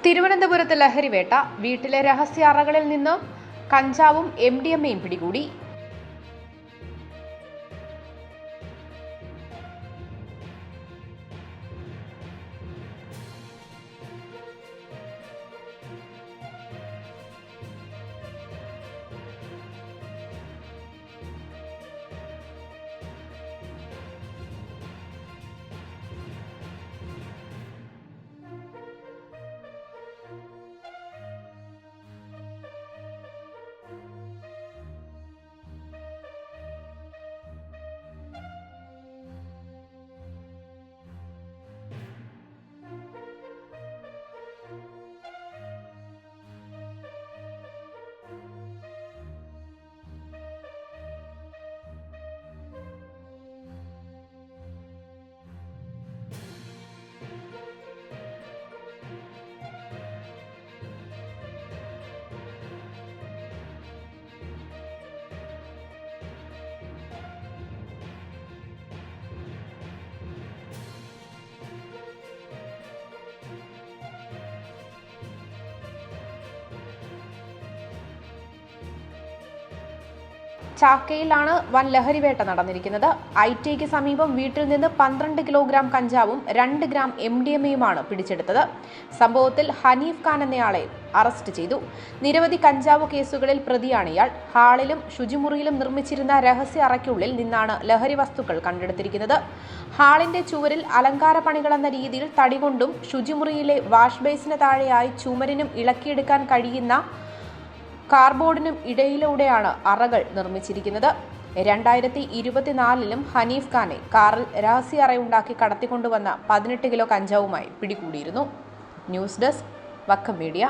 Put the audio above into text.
തിരുവനന്തപുരത്ത് ലഹരിവേട്ട. വീട്ടിലെ രഹസ്യ അറകളിൽ നിന്ന് കഞ്ചാവും MDMAയും പിടികൂടി. ചാക്കയിലാണ് വൻ ലഹരിവേട്ട നടന്നിരിക്കുന്നത്. ഐടിക്ക് സമീപം വീട്ടിൽ നിന്ന് 12 കിലോഗ്രാം കഞ്ചാവും 2 ഗ്രാം MDMAയുമാണ് പിടിച്ചെടുത്തത്. സംഭവത്തിൽ ഹനീഫ് ഖാൻ എന്നയാളെ അറസ്റ്റ് ചെയ്തു. നിരവധി കഞ്ചാവ് കേസുകളിൽ പ്രതിയാണ് ഇയാൾ. ഹാളിലും ശുചിമുറിയിലും നിർമ്മിച്ചിരുന്ന രഹസ്യ അറയ്ക്കുള്ളിൽ നിന്നാണ് ലഹരി വസ്തുക്കൾ കണ്ടെടുത്തിരിക്കുന്നത്. ഹാളിന്റെ ചുവരിൽ അലങ്കാര പണികളെന്ന രീതിയിൽ തടികൊണ്ടും ശുചിമുറിയിലെ വാഷ് ബേസിന് താഴെയായി ചുമരിനും ഇളക്കിയെടുക്കാൻ കഴിയുന്ന കാർബോർഡിനും ഇടയിലൂടെയാണ് അറകൾ നിർമ്മിച്ചിരിക്കുന്നത്. 2024 ഹനീഫ് ഖാനെ കാറിൽ രഹസ്യ അറയുണ്ടാക്കി കടത്തിക്കൊണ്ടുവന്ന 18 കിലോ കഞ്ചാവുമായി പിടികൂടിയിരുന്നു. News desk Vakkam media.